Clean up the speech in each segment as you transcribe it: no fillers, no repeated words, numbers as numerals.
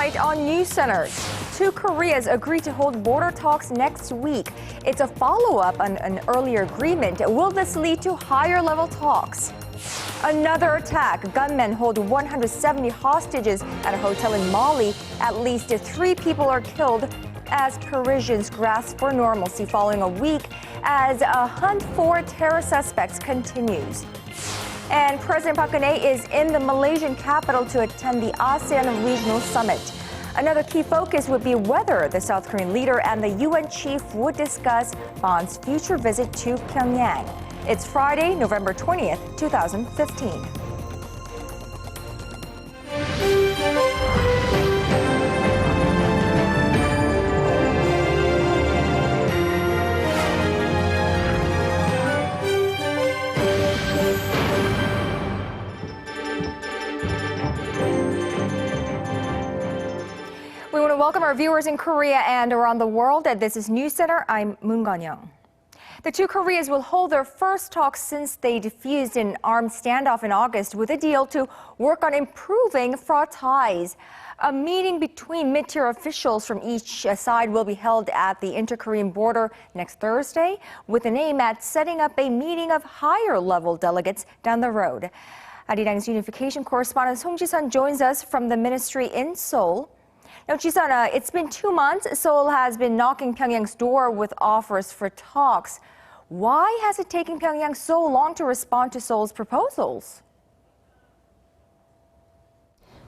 Tonight on News Center, two Koreas agree to hold border talks next week. It's a follow-up on an earlier agreement. Will this lead to higher-level talks? Another attack. Gunmen hold 170 hostages at a hotel in Mali. At least 3 people are killed as Parisians grasp for normalcy following a week as a hunt for terror suspects continues. And President Park Geun-hye is in the Malaysian capital to attend the Asean Regional Summit. Another key focus would be whether the South Korean leader and the UN chief would discuss Bon's future visit to Pyongyang. It's Friday, November 20th, 2015. We want to welcome our viewers in Korea and around the world. This is News Center. I'm Moon Connyoung. The two Koreas will hold their first talks since they defused an armed standoff in August with a deal to work on improving fraught ties. A meeting between mid-tier officials from each side will be held at the inter-Korean border next Thursday with an aim at setting up a meeting of higher-level delegates down the road. Arirang's unification correspondent Song Ji-sun joins us from the ministry in Seoul. Now, Ji-sun, it's been 2 months. Seoul has been knocking Pyongyang's door with offers for talks. Why has it taken Pyongyang so long to respond to Seoul's proposals?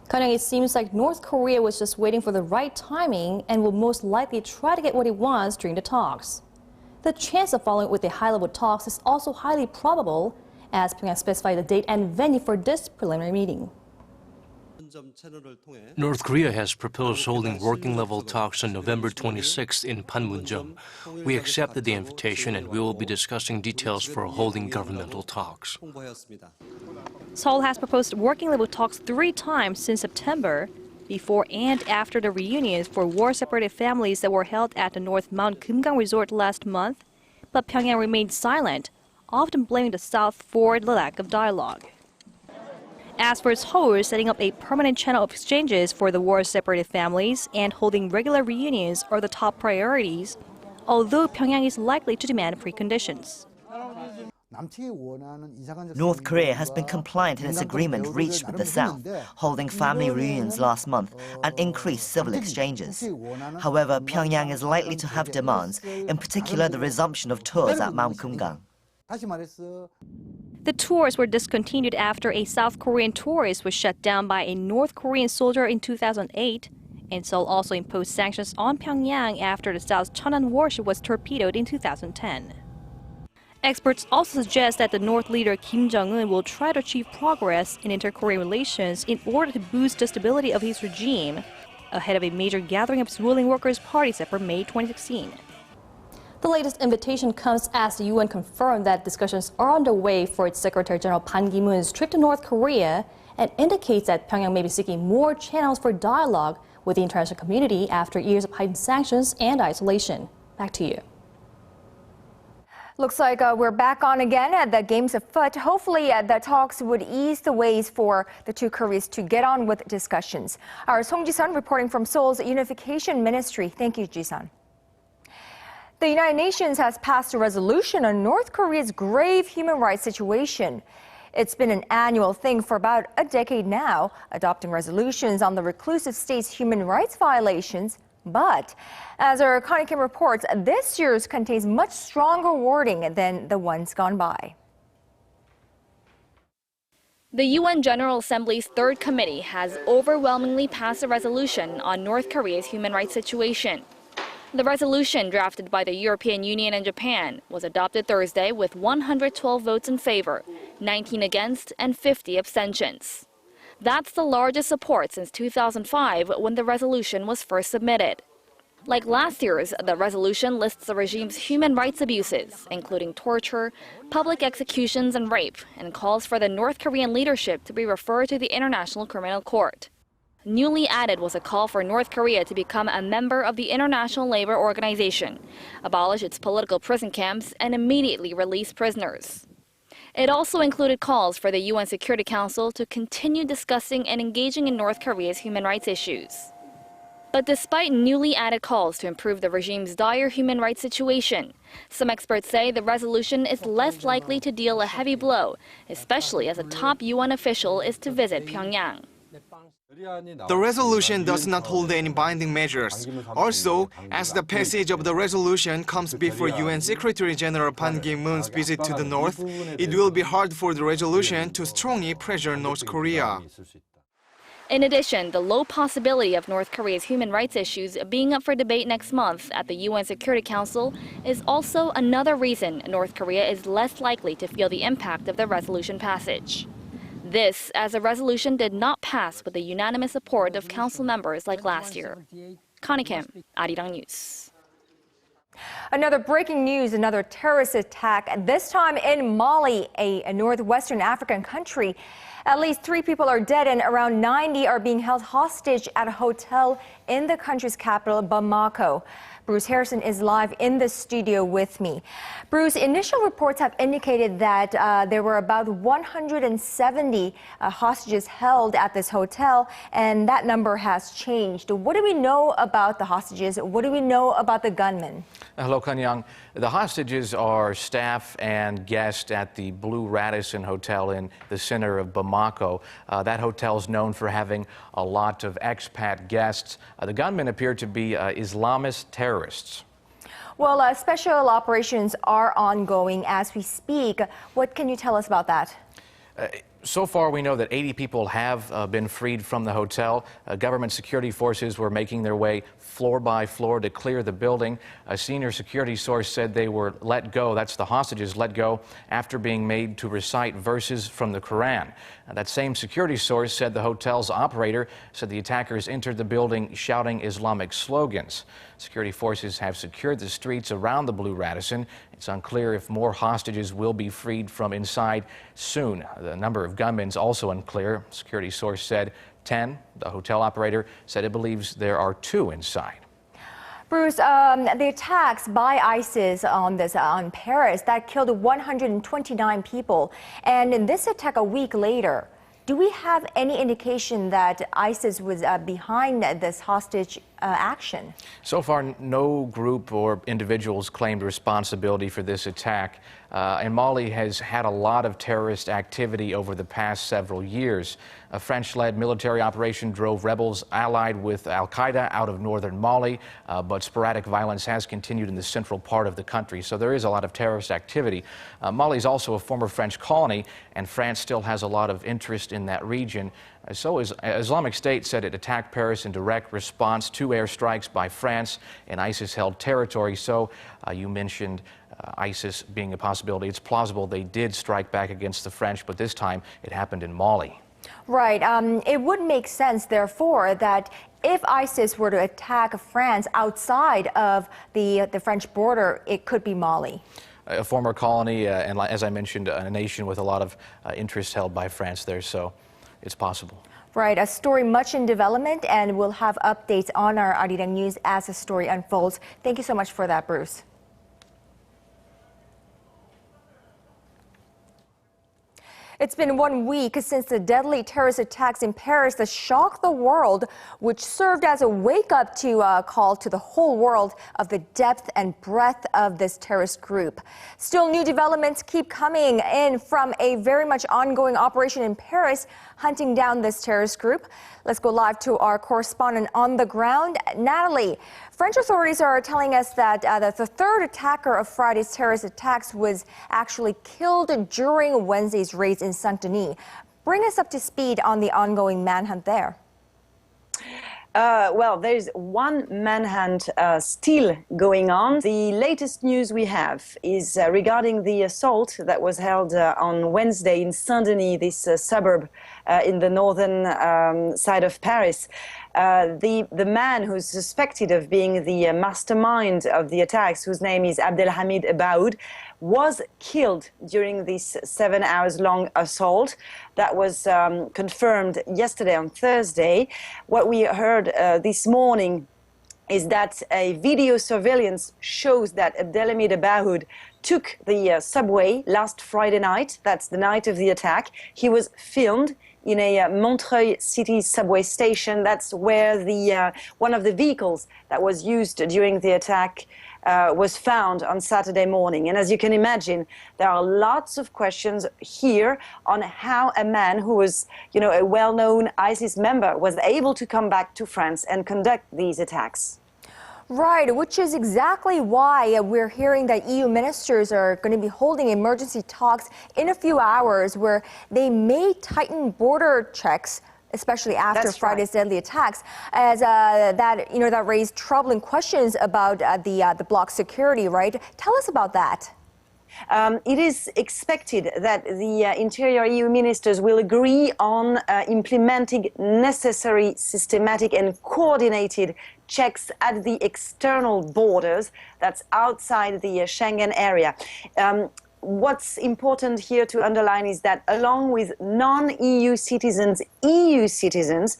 Connyoung, it seems like North Korea was just waiting for the right timing and will most likely try to get what it wants during the talks. The chance of following with the high-level talks is also highly probable, as Pyongyang specified the date and venue for this preliminary meeting. North Korea has proposed holding working-level talks on November 26th in Panmunjom. We accepted the invitation and we will be discussing details for holding governmental talks. Seoul has proposed working-level talks 3 times since September, before and after the reunions for war-separated families that were held at the North Mount Kumgang resort last month. But Pyongyang remained silent, often blaming the South for the lack of dialogue. As for its host, setting up a permanent channel of exchanges for the war-separated families and holding regular reunions are the top priorities, although Pyongyang is likely to demand preconditions. North Korea has been compliant in its agreement reached with the South, holding family reunions last month and increased civil exchanges. However, Pyongyang is likely to have demands, in particular the resumption of tours at Mount Kumgang. The tours were discontinued after a South Korean tourist was shut down by a North Korean soldier in 2008, and Seoul also imposed sanctions on Pyongyang after the South Cheonan warship was torpedoed in 2010. Experts also suggest that the North leader Kim Jong-un will try to achieve progress in inter-Korean relations in order to boost the stability of his regime, ahead of a major gathering of his ruling Workers' Party set for May 2016. The latest invitation comes as the UN confirmed that discussions are underway for its Secretary General Ban Ki-moon's trip to North Korea and indicates that Pyongyang may be seeking more channels for dialogue with the international community after years of heightened sanctions and isolation. Back to you. Looks like we're back on again at the games afoot. Hopefully the talks would ease the ways for the two Koreas to get on with discussions. Our Song Ji-sun reporting from Seoul's Unification Ministry. Thank you, Ji-sun. The United Nations has passed a resolution on North Korea's grave human rights situation. It's been an annual thing for about a decade now, adopting resolutions on the reclusive state's human rights violations. But, as our Connie Kim reports, this year's contains much stronger wording than the ones gone by. The UN General Assembly's Third Committee has overwhelmingly passed a resolution on North Korea's human rights situation. The resolution, drafted by the European Union and Japan, was adopted Thursday with 112 votes in favor, 19 against, and 50 abstentions. That's the largest support since 2005, when the resolution was first submitted. Like last year's, the resolution lists the regime's human rights abuses, including torture, public executions, and rape, and calls for the North Korean leadership to be referred to the International Criminal Court. Newly added was a call for North Korea to become a member of the International Labor Organization, abolish its political prison camps, and immediately release prisoners. It also included calls for the UN Security Council to continue discussing and engaging in North Korea's human rights issues. But despite newly added calls to improve the regime's dire human rights situation, some experts say the resolution is less likely to deal a heavy blow, especially as a top UN official is to visit Pyongyang. The resolution does not hold any binding measures. Also, as the passage of the resolution comes before UN Secretary General Park Geun-hye's visit to the north, it will be hard for the resolution to strongly pressure North Korea. In addition, the low possibility of North Korea's human rights issues being up for debate next month at the UN Security Council is also another reason North Korea is less likely to feel the impact of the resolution passage. This, as the resolution did not pass with the unanimous support of council members like last year. Connie Kim, Arirang News. Another breaking news, another terrorist attack, this time in Mali, a northwestern African country. At least 3 people are dead and around 90 are being held hostage at a hotel in the country's capital, Bamako. Bruce Harrison is live in the studio with me. Bruce, initial reports have indicated that there were about 170 hostages held at this hotel, and that number has changed. What do we know about the hostages? What do we know about the gunmen? Hello, Connyoung. The hostages are staff and guests at the Blue Radisson Hotel in the center of Bamako. That hotel is known for having a lot of expat guests. The gunmen appear to be Islamist terrorists. Well, special operations are ongoing as we speak. What can you tell us about that? So far, we know that 80 people have been freed from the hotel. Government security forces were making their way floor by floor to clear the building. A senior security source said they were let go, that's the hostages let go, after being made to recite verses from the Quran. That same security source said the hotel's operator said the attackers entered the building shouting Islamic slogans. Security forces have secured the streets around the Blue Radisson. It's unclear if more hostages will be freed from inside soon. The number of gunmen is also unclear. Security source said 10. The hotel operator said it believes there are 2 inside. Bruce, the attacks by ISIS on Paris, that killed 129 people. And in this attack a week later, do we have any indication that ISIS was behind this hostage action? So far, no group or individuals claimed responsibility for this attack. And Mali has had a lot of terrorist activity over the past several years. A French-led military operation drove rebels allied with al-Qaeda out of northern Mali, but sporadic violence has continued in the central part of the country, so there is a lot of terrorist activity. Mali is also a former French colony, and France still has a lot of interest in that region. So Islamic State said it attacked Paris in direct response to airstrikes by France in ISIS-held territory. So you mentioned ISIS being a possibility. It's plausible they did strike back against the French, but this time it happened in Mali. Right. It would make sense, therefore, that if ISIS were to attack France outside of the French border, it could be Mali. A former colony, and as I mentioned, a nation with a lot of interest held by France there, so it's possible. Right, a story much in development, and we'll have updates on our Arirang News as the story unfolds. Thank you so much for that, Bruce. It's been 1 week since the deadly terrorist attacks in Paris that shocked the world, which served as a wake-up call to the whole world of the depth and breadth of this terrorist group. Still, new developments keep coming in from a very much ongoing operation in Paris, hunting down this terrorist group. Let's go live to our correspondent on the ground, Natalie. French authorities are telling us that the third attacker of Friday's terrorist attacks was actually killed during Wednesday's raids in Saint-Denis. Bring us up to speed on the ongoing manhunt there. Well, there's one manhunt still going on. The latest news we have is regarding the assault that was held on Wednesday in Saint-Denis, this suburb in the northern side of Paris. The man who's suspected of being the mastermind of the attacks, whose name is Abdelhamid Ebaoud, was killed during this 7 hours long assault. That was confirmed yesterday on Thursday. What we heard this morning is that a video surveillance shows that Abdelhamid Ebaoud took the subway last Friday night. That's the night of the attack. He was filmed in a Montreuil city subway station. That's where the one of the vehicles that was used during the attack was found on Saturday morning. And as you can imagine, there are lots of questions here on how a man who was, a well-known ISIS member was able to come back to France and conduct these attacks. Right, which is exactly why we're hearing that EU ministers are going to be holding emergency talks in a few hours where they may tighten border checks, especially after Friday's deadly attacks, as that raised troubling questions about the bloc security. Right? Tell us about that. It is expected that the interior EU ministers will agree on implementing necessary, systematic and coordinated checks at the external borders, that's outside the Schengen area. What's important here to underline is that along with non-EU citizens, EU citizens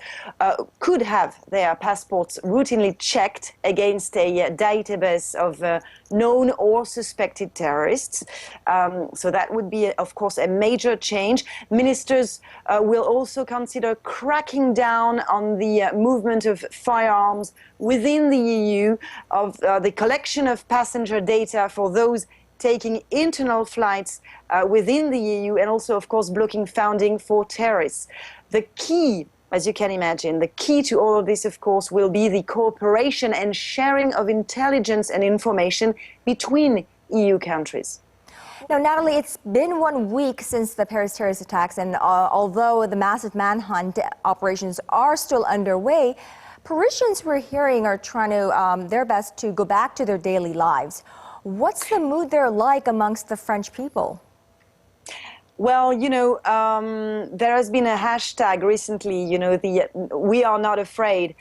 could have their passports routinely checked against a database of known or suspected terrorists. So that would be, of course, a major change. Ministers will also consider cracking down on the movement of firearms within the EU, of the collection of passenger data for those taking internal flights within the EU, and also, of course, blocking funding for terrorists. The key, as you can imagine, the key to all of this, of course, will be the cooperation and sharing of intelligence and information between EU countries. Now, Natalie, it's been 1 week since the Paris terrorist attacks, and although the massive manhunt operations are still underway, Parisians, we're hearing, are trying to their best to go back to their daily lives. What's the mood there like amongst the French people? Well, there has been a hashtag recently, the "We are not afraid."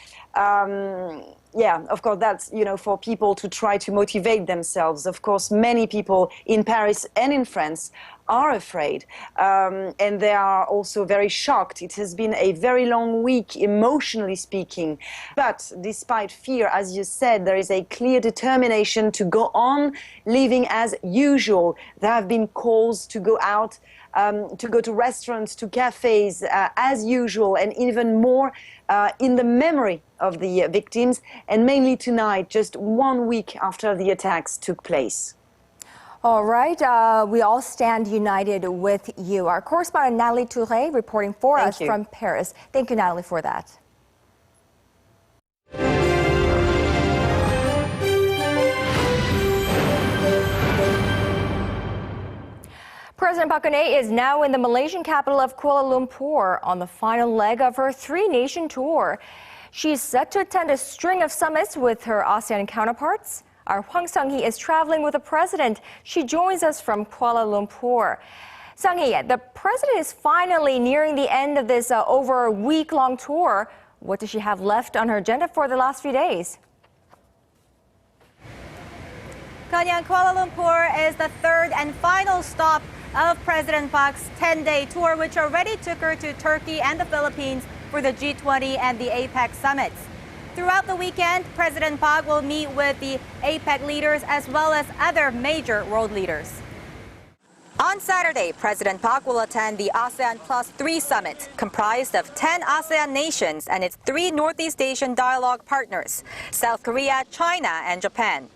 Yeah, of course, that's, for people to try to motivate themselves. Of course, many people in Paris and in France are afraid, and they are also very shocked. It has been a very long week, emotionally speaking. But despite fear, as you said, there is a clear determination to go on living as usual. There have been calls to go out, to go to restaurants, to cafes, as usual, and even more in the memory of the victims, and mainly tonight, just 1 week after the attacks took place. All right, we all stand united with you. Our correspondent Natalie Touré reporting for us from Paris. Thank you, Natalie, for that. President Park Geun-hye is now in the Malaysian capital of Kuala Lumpur on the final leg of her three-nation tour. She's set to attend a string of summits with her ASEAN counterparts. Our Hwang Sang-hee is traveling with the president. She joins us from Kuala Lumpur. Sang-hee, the president is finally nearing the end of this over a week-long tour. What does she have left on her agenda for the last few days? Kanyang, Kuala Lumpur is the third and final stop of President Park's 10-day tour, which already took her to Turkey and the Philippines for the G20 and the APEC summits. Throughout the weekend, President Park will meet with the APEC leaders as well as other major world leaders. On Saturday, President Park will attend the ASEAN Plus 3 summit, comprised of 10 ASEAN nations and its 3 Northeast Asian dialogue partners, South Korea, China, and Japan.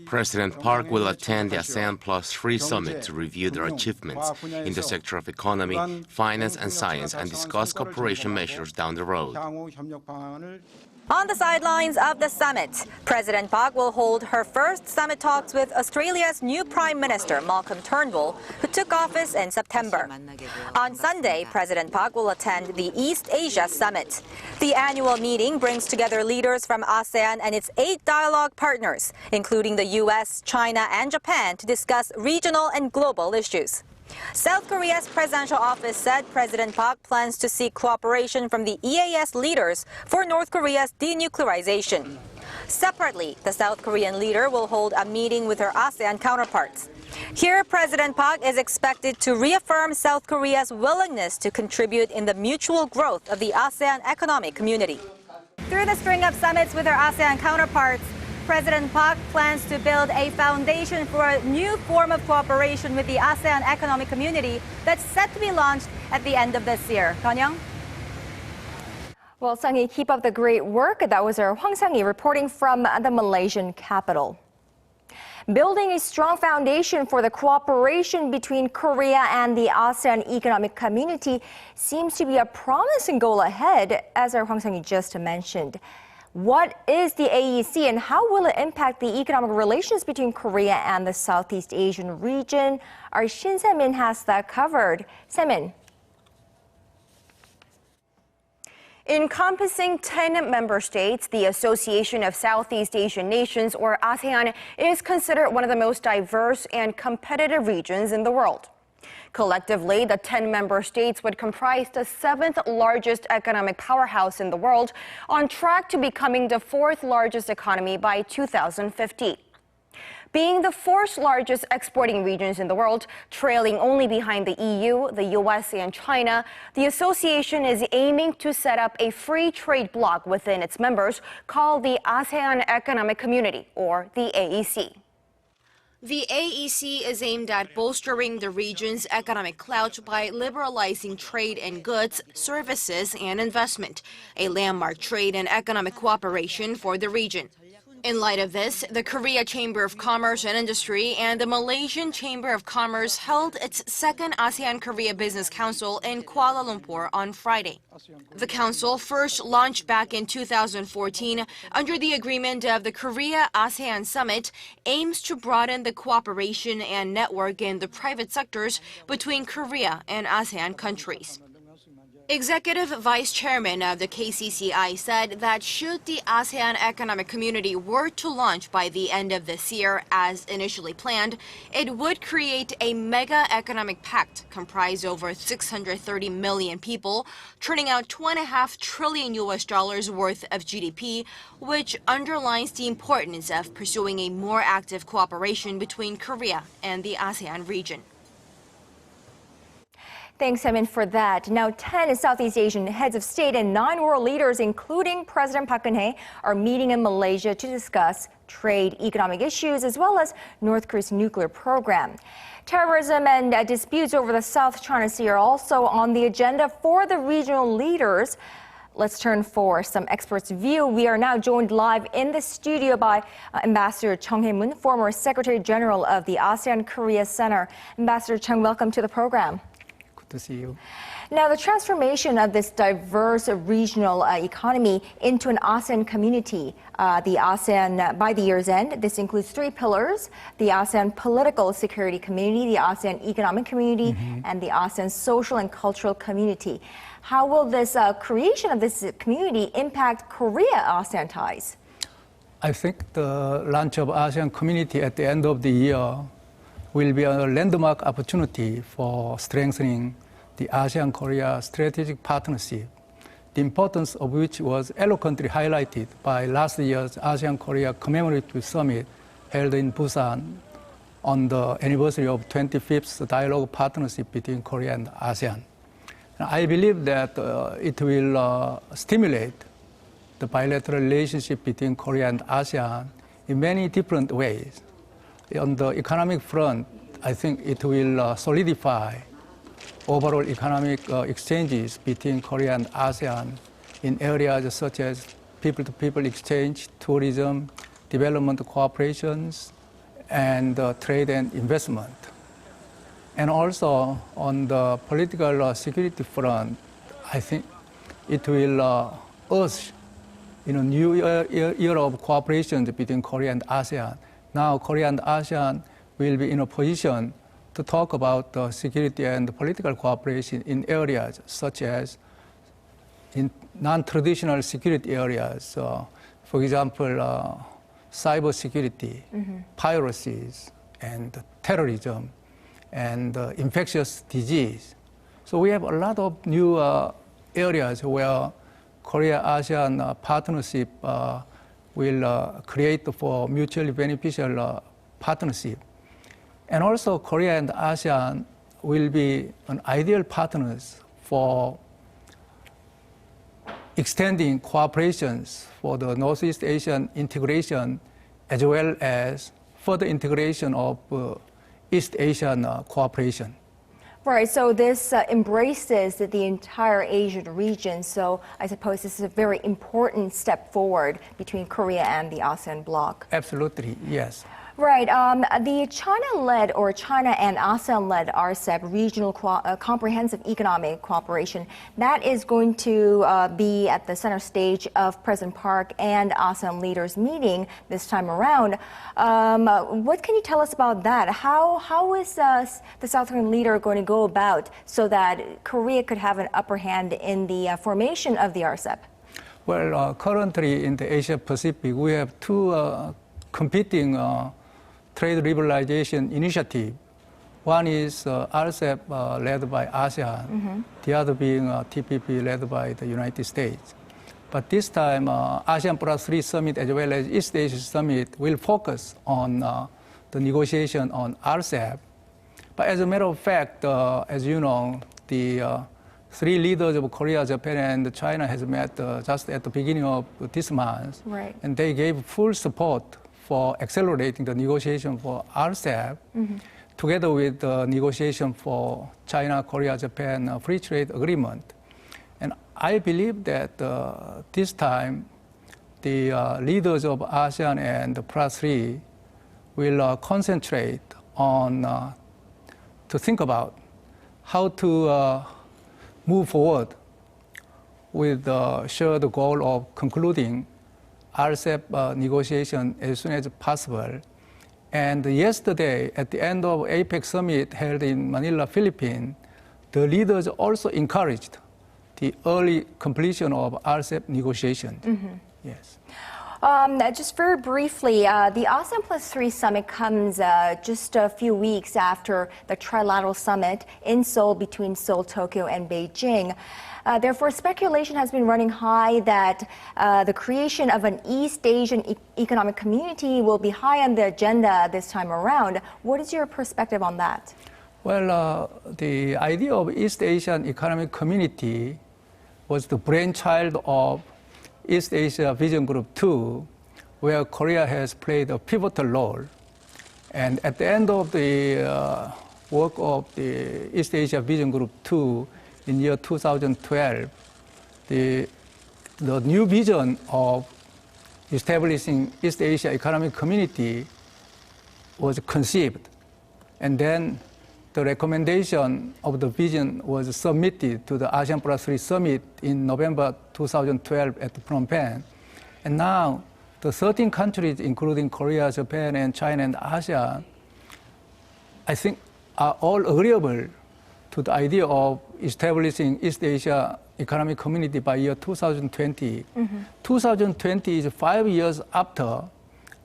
President Park will attend the ASEAN Plus 3 summit to review their achievements in the sector of economy, finance, and science and discuss cooperation measures down the road. On the sidelines of the summit, President Park will hold her first summit talks with Australia's new Prime Minister, Malcolm Turnbull, who took office in September. On Sunday, President Park will attend the East Asia Summit. The annual meeting brings together leaders from ASEAN and its 8 dialogue partners, including the US, China, and Japan, to discuss regional and global issues. South Korea's presidential office said President Park plans to seek cooperation from the EAS leaders for North Korea's denuclearization. Separately, the South Korean leader will hold a meeting with her ASEAN counterparts. Here, President Park is expected to reaffirm South Korea's willingness to contribute in the mutual growth of the ASEAN economic community. Through the string of summits with her ASEAN counterparts, President Park plans to build a foundation for a new form of cooperation with the ASEAN economic community that's set to be launched at the end of this year. Kanyang? Well, Sang-hee, keep up the great work. That was our Hwang Sang-hee reporting from the Malaysian capital. Building a strong foundation for the cooperation between Korea and the ASEAN economic community seems to be a promising goal ahead, as our Hwang Sang-hee just mentioned. What is the AEC and how will it impact the economic relations between Korea and the Southeast Asian region? Our Shin Se-min has that covered. Se-min. Encompassing 10 member states, the Association of Southeast Asian Nations, or ASEAN, is considered one of the most diverse and competitive regions in the world. Collectively, the 10 member states would comprise the 7th largest economic powerhouse in the world, on track to becoming the 4th largest economy by 2050. Being the 4th largest exporting regions in the world, trailing only behind the EU, the US, and China, the association is aiming to set up a free trade bloc within its members called the ASEAN Economic Community, or the AEC. The AEC is aimed at bolstering the region's economic clout by liberalizing trade in goods, services, and investment, a landmark trade and economic cooperation for the region. In light of this, the Korea Chamber of Commerce and Industry and the Malaysian Chamber of Commerce held its second ASEAN-Korea Business Council in Kuala Lumpur on Friday. The council, first launched back in 2014 under the agreement of the Korea-ASEAN Summit, aims to broaden the cooperation and network in the private sectors between Korea and ASEAN countries. Executive Vice Chairman of the KCCI said that should the ASEAN Economic Community were to launch by the end of this year as initially planned, it would create a mega economic pact comprised over 630 million people, churning out $2.5 trillion worth of GDP, which underlines the importance of pursuing a more active cooperation between Korea and the ASEAN region. Thanks, Se-min, for that. Now, 10 Southeast Asian heads of state and 9 world leaders, including President Park Geun-hye, are meeting in Malaysia to discuss trade, economic issues, as well as North Korea's nuclear program. Terrorism and disputes over the South China Sea are also on the agenda for the regional leaders. Let's turn for some experts' view. We are now joined live in the studio by Ambassador Chung Hae-moon, former Secretary General of the ASEAN Korea Center. Ambassador Chung, welcome to the program. To see you. Now, the transformation of this diverse regional economy into an ASEAN community, the ASEAN by the year's end, this includes 3 pillars: the ASEAN political security community, the ASEAN economic community, and the ASEAN social and cultural community. How will this creation of this community impact Korea-ASEAN ties? I think the launch of ASEAN community at the end of the year will be a landmark opportunity for strengthening the ASEAN-Korea strategic partnership, the importance of which was eloquently highlighted by last year's ASEAN-Korea commemorative summit held in Busan on the anniversary of 25th dialogue partnership between Korea and ASEAN. And I believe that it will stimulate the bilateral relationship between Korea and ASEAN in many different ways. On the economic front, I think it will solidify overall economic exchanges between Korea and ASEAN in areas such as people-to-people exchange, tourism, development cooperations, and trade and investment. And also on the political security front, I think it will urge a new era of cooperation between Korea and ASEAN. Now, Korea and ASEAN will be in a position to talk about security and political cooperation in areas such as in non-traditional security areas. For example, cyber security, piracies, and terrorism, and infectious disease. So we have a lot of new areas where Korea-ASEAN partnership will create for mutually beneficial partnership. And also Korea and ASEAN will be an ideal partners for extending cooperations for the Northeast Asian integration as well as further integration of East Asian cooperation. Right, so this embraces the entire Asian region, so I suppose this is a very important step forward between Korea and the ASEAN bloc. Absolutely, yes. Right, the China-led or China and ASEAN-led RCEP, Regional Comprehensive Economic Cooperation, that is going to be at the center stage of President Park and ASEAN leaders meeting this time around. What can you tell us about that? How is the South Korean leader going to go about so that Korea could have an upper hand in the formation of the RCEP? Well, currently in the Asia Pacific, we have two competing trade liberalization initiative. One is RCEP led by ASEAN, the other being TPP led by the United States. But this time, ASEAN Plus 3 Summit as well as East Asia Summit will focus on the negotiation on RCEP. But as a matter of fact, as you know, the three leaders of Korea, Japan, and China has met just at the beginning of this month. Right. And they gave full support for accelerating the negotiation for RCEP, together with the negotiation for China, Korea, Japan free trade agreement. And I believe that this time, the leaders of ASEAN and the Plus 3 will concentrate on to think about how to move forward with the shared goal of concluding RCEP negotiation as soon as possible. And yesterday, at the end of APEC summit held in Manila, Philippines, the leaders also encouraged the early completion of RCEP negotiation. Yes. Just very briefly, the ASEAN Plus 3 summit comes just a few weeks after the trilateral summit in Seoul between Seoul, Tokyo, and Beijing. Therefore, speculation has been running high that the creation of an East Asian economic community will be high on the agenda this time around. What is your perspective on that? Well, the idea of East Asian economic community was the brainchild of East Asia Vision Group 2, where Korea has played a pivotal role. And at the end of the work of the East Asia Vision Group 2 in year 2012, the new vision of establishing East Asia Economic Community was conceived. And then the recommendation of the vision was submitted to the ASEAN Plus 3 Summit in November 2012 at Phnom Penh. And now the 13 countries, including Korea, Japan, and China, and ASEAN, I think are all agreeable to the idea of establishing East Asia Economic Community by year 2020. 2020 is 5 years after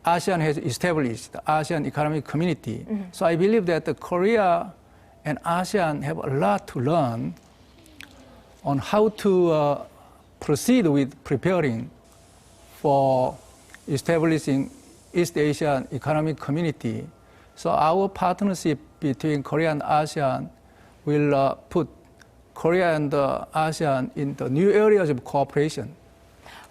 ASEAN has established the ASEAN Economic Community. So I believe that Korea and ASEAN have a lot to learn on how to proceed with preparing for establishing East Asian Economic Community. So our partnership between Korea and ASEAN will put Korea and ASEAN in the new areas of cooperation.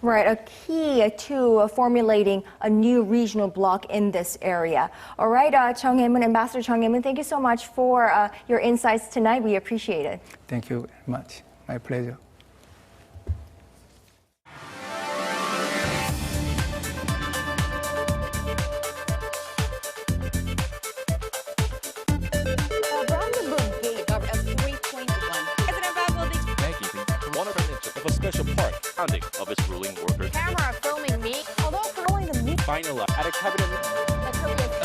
Right, a key to formulating a new regional bloc in this area. All right, Ambassador Chung Hae-moon, thank you so much for your insights tonight. We appreciate it. Thank you very much. My pleasure. A special part founding of its ruling workers. Camera filming me, although following the new Final at a cabinet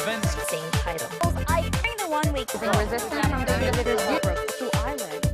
events. Same title. I during the 1 week resistance from the visitors to Island.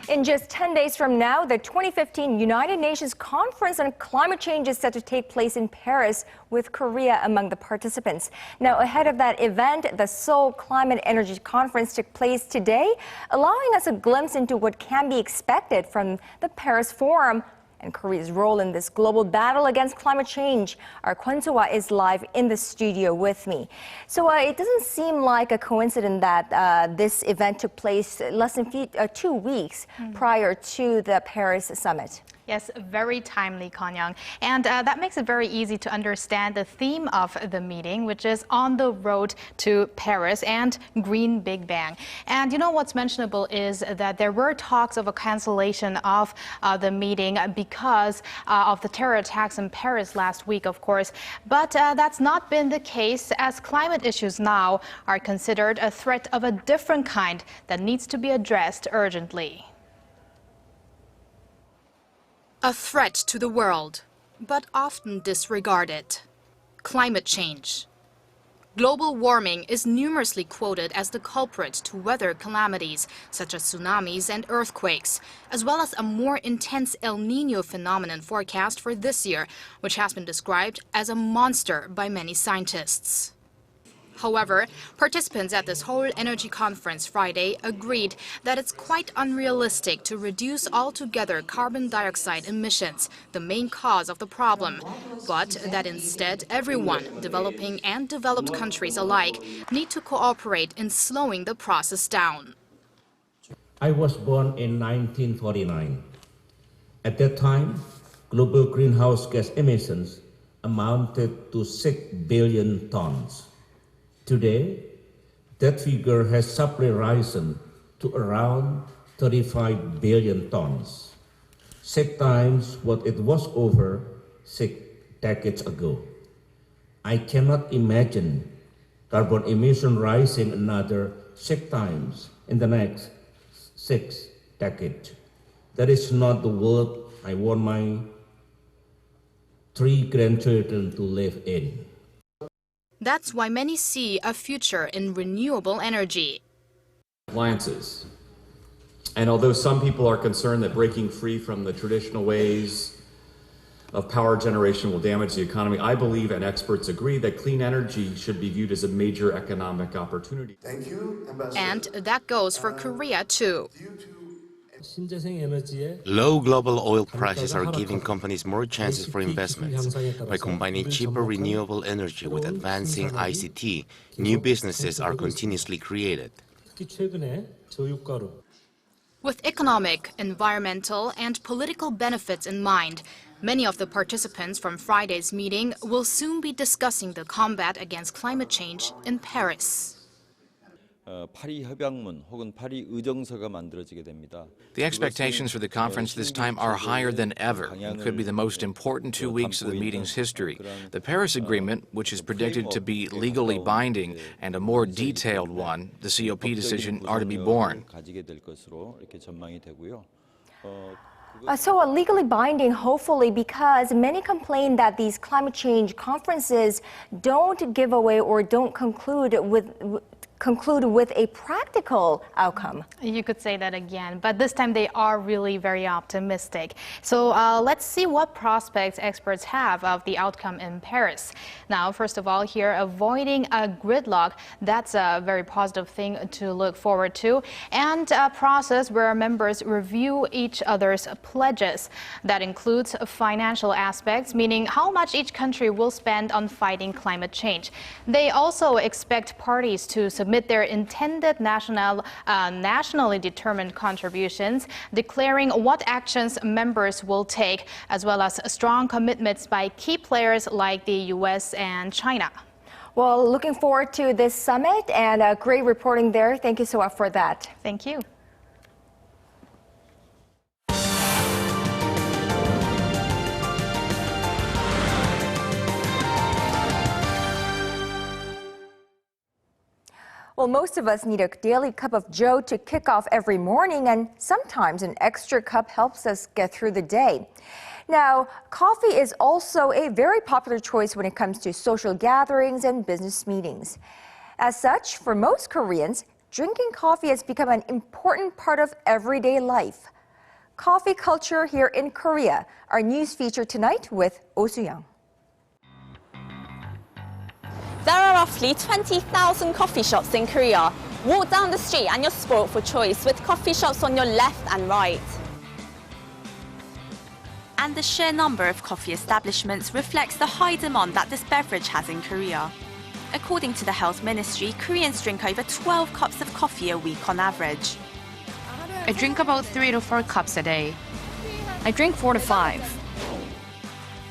In just 10 days from now, the 2015 United Nations Conference on Climate Change is set to take place in Paris, with Korea among the participants. Now, ahead of that event, the Seoul Climate Energy Conference took place today, allowing us a glimpse into what can be expected from the Paris Forum and Korea's role in this global battle against climate change. Our Kwon So-hwa is live in the studio with me. So it doesn't seem like a coincidence that this event took place less than 2 weeks prior to the Paris summit. Yes, very timely, Konyang. And that makes it very easy to understand the theme of the meeting, which is on the road to Paris and Green Big Bang. And you know what's mentionable is that there were talks of a cancellation of the meeting because of the terror attacks in Paris last week, of course. But that's not been the case, as climate issues now are considered a threat of a different kind that needs to be addressed urgently. A threat to the world, but often disregarded. Climate change. Global warming is numerously quoted as the culprit to weather calamities such as tsunamis and earthquakes, as well as a more intense El Niño phenomenon forecast for this year, which has been described as a monster by many scientists. However, participants at this Seoul Energy Conference Friday agreed that it's quite unrealistic to reduce altogether carbon dioxide emissions, the main cause of the problem, but that instead everyone, developing and developed countries alike, need to cooperate in slowing the process down. I was born in 1949. At that time, global greenhouse gas emissions amounted to 6 billion tons. Today, that figure has sharply risen to around 35 billion tons, 6 times what it was over 6 decades ago. I cannot imagine carbon emission rising another 6 times in the next 6 decades. That is not the world I want my 3 grandchildren to live in. That's why many see a future in renewable energy. Appliances. And although some people are concerned that breaking free from the traditional ways of power generation will damage the economy, I believe, and experts agree, that clean energy should be viewed as a major economic opportunity. Thank you, and that goes for Korea too. Low global oil prices are giving companies more chances for investments. By combining cheaper renewable energy with advancing ICT, new businesses are continuously created. With economic, environmental, and political benefits in mind, many of the participants from Friday's meeting will soon be discussing the combat against climate change in Paris. The expectations for the conference this time are higher than ever and could be the most important 2 weeks of the meeting's history. The Paris Agreement, which is predicted to be legally binding, and a more detailed one, the COP decision, are to be born. So legally binding, hopefully, because many complain that these climate change conferences don't give away or don't conclude with a practical outcome. You could say that again, but this time they are really very optimistic. So let's see what prospects experts have of the outcome in Paris. Now, first of all, here, avoiding a gridlock, that's a very positive thing to look forward to, and a process where members review each other's pledges. That includes financial aspects, meaning how much each country will spend on fighting climate change. They also expect parties to submit their intended nationally determined contributions, declaring what actions members will take, as well as strong commitments by key players like the U.S. and China. Well, looking forward to this summit, and great reporting there. Thank you so much for that. Thank you. Well, most of us need a daily cup of joe to kick off every morning, and sometimes an extra cup helps us get through the day. Now, coffee is also a very popular choice when it comes to social gatherings and business meetings. As such, for most Koreans, drinking coffee has become an important part of everyday life. Coffee culture here in Korea, our news feature tonight with Oh Soo-young. There are roughly 20,000 coffee shops in Korea. Walk down the street and you're spoiled for choice, with coffee shops on your left and right. and the sheer number of coffee establishments reflects the high demand that this beverage has in Korea. According to the Health Ministry, Koreans drink over 12 cups of coffee a week on average. I drink about 3 to 4 cups a day. I drink 4 to 5.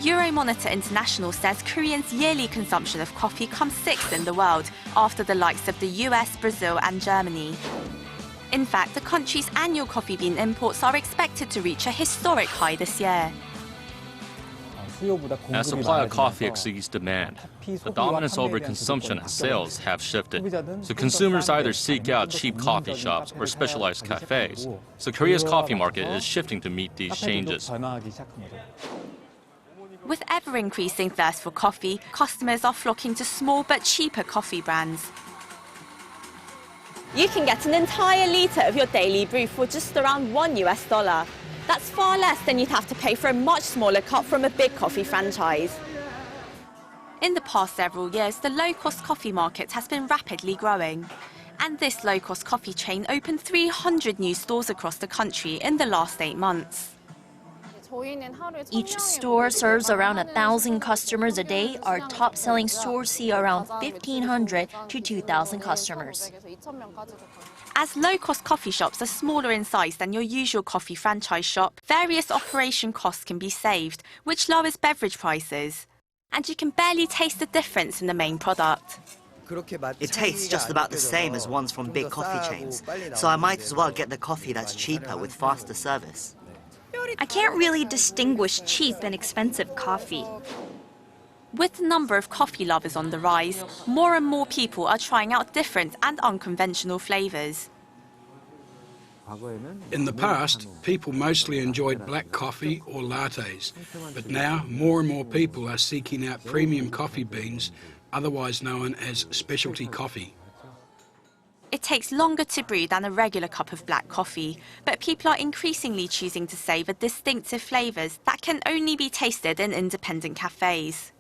Euromonitor International says Koreans' yearly consumption of coffee comes sixth in the world, after the likes of the US, Brazil and Germany. In fact, the country's annual coffee bean imports are expected to reach a historic high this year. As supply of coffee exceeds demand, the dominance over consumption and sales have shifted. So consumers either seek out cheap coffee shops or specialized cafes. So Korea's coffee market is shifting to meet these changes. With ever-increasing thirst for coffee, customers are flocking to small but cheaper coffee brands. You can get an entire litre of your daily brew for just around $1. That's far less than you'd have to pay for a much smaller cup from a big coffee franchise. In the past several years, the low-cost coffee market has been rapidly growing. And this low-cost coffee chain opened 300 new stores across the country in the last 8 months. Each store serves around 1,000 customers a day. Our top-selling stores see around 1,500 to 2,000 customers. As low-cost coffee shops are smaller in size than your usual coffee franchise shop, various operation costs can be saved, which lowers beverage prices. And you can barely taste the difference in the main product. It tastes just about the same as ones from big coffee chains, so I might as well get the coffee that's cheaper with faster service. I can't really distinguish cheap and expensive coffee. With the number of coffee lovers on the rise, more and more people are trying out different and unconventional flavors. In the past, people mostly enjoyed black coffee or lattes, but now more and more people are seeking out premium coffee beans, otherwise known as specialty coffee. It takes longer to brew than a regular cup of black coffee, but people are increasingly choosing to savor distinctive flavors that can only be tasted in independent cafes.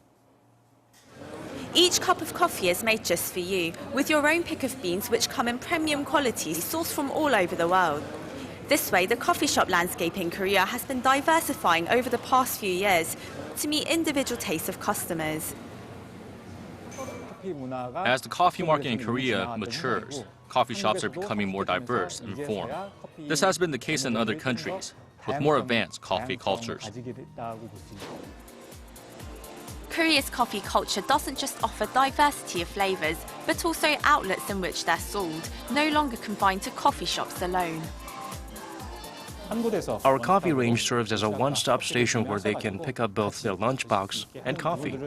Each cup of coffee is made just for you, with your own pick of beans which come in premium quality sourced from all over the world. This way, the coffee shop landscape in Korea has been diversifying over the past few years to meet individual tastes of customers. As the coffee market in Korea matures, coffee shops are becoming more diverse in form. This has been the case in other countries, with more advanced coffee cultures. Korea's coffee culture doesn't just offer diversity of flavors, but also outlets in which they're sold, no longer confined to coffee shops alone. Our coffee range serves as a one-stop station where they can pick up both their lunchbox and coffee.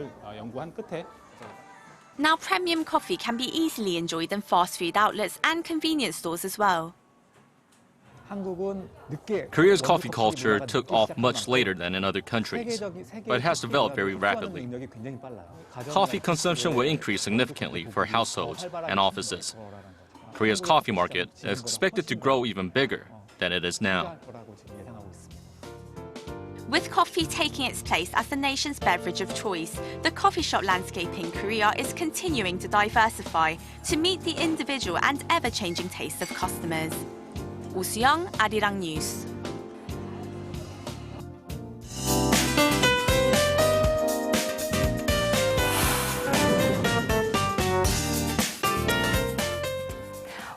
Now premium coffee can be easily enjoyed in fast food outlets and convenience stores as well. Korea's coffee culture took off much later than in other countries, but it has developed very rapidly. Coffee consumption will increase significantly for households and offices. Korea's coffee market is expected to grow even bigger than it is now. With coffee taking its place as the nation's beverage of choice, the coffee shop landscape in Korea is continuing to diversify to meet the individual and ever-changing tastes of customers. Oh Soo-young, Arirang News.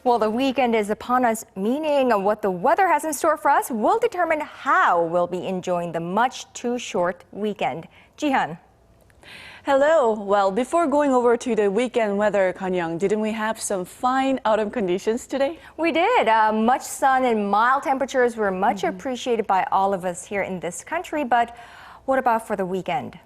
Well, the weekend is upon us, meaning what the weather has in store for us will determine how we'll be enjoying the much too short weekend. Ji-hyun. Hello. Well, before going over to the weekend weather, Kanyang, didn't we have some fine autumn conditions today? We did. Much sun and mild temperatures were much appreciated by all of us here in this country. But what about for the weekend?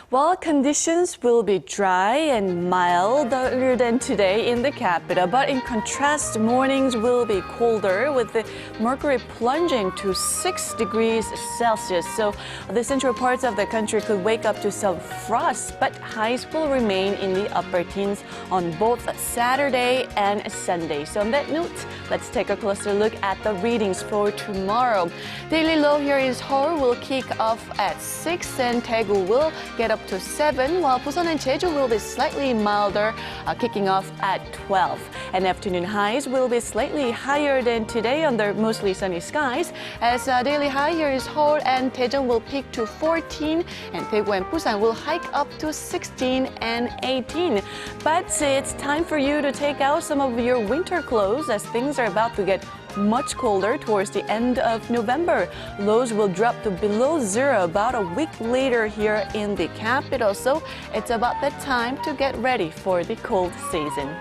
Well, conditions will be dry and milder than today in the capital, but in contrast, mornings will be colder with the mercury plunging to 6 degrees Celsius. So the central parts of the country could wake up to some frost, but highs will remain in the upper teens on both Saturday and Sunday. So on that note, let's take a closer look at the readings for tomorrow. Daily low here in Seoul will kick off at 6 and Daegu will get up to 7, while Busan and Jeju will be slightly milder, kicking off at 12. And afternoon highs will be slightly higher than today under mostly sunny skies, as daily high here is Seoul and Daejeon will peak to 14, and Daegu and Busan will hike up to 16 and 18. But it's time for you to take out some of your winter clothes as things are about to get much colder towards the end of November. Lows will drop to below 0 about a week later here in the capital, so it's about that time to get ready for the cold season.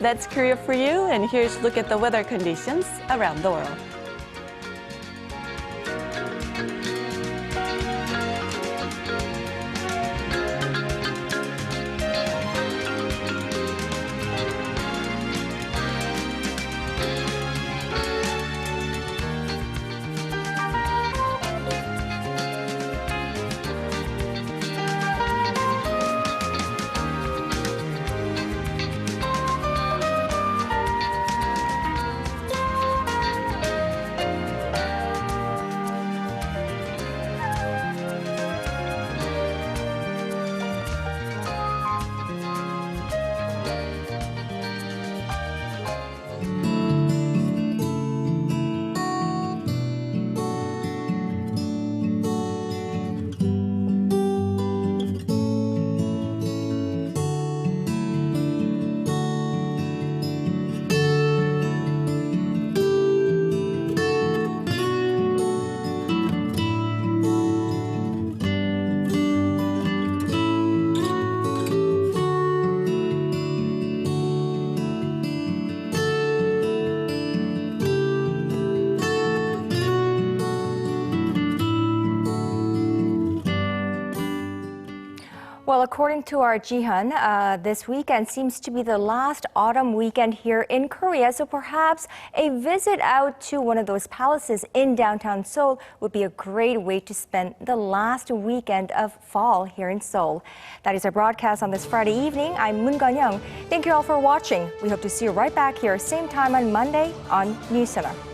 That's Korea for you, and here's a look at the weather conditions around the world. Well, according to our Jihan, this weekend seems to be the last autumn weekend here in Korea, so perhaps a visit out to one of those palaces in downtown Seoul would be a great way to spend the last weekend of fall here in Seoul. That is our broadcast on this Friday evening. I'm Moon Connyoung. Thank you all for watching. We hope to see you right back here, same time on Monday on NewsCenter.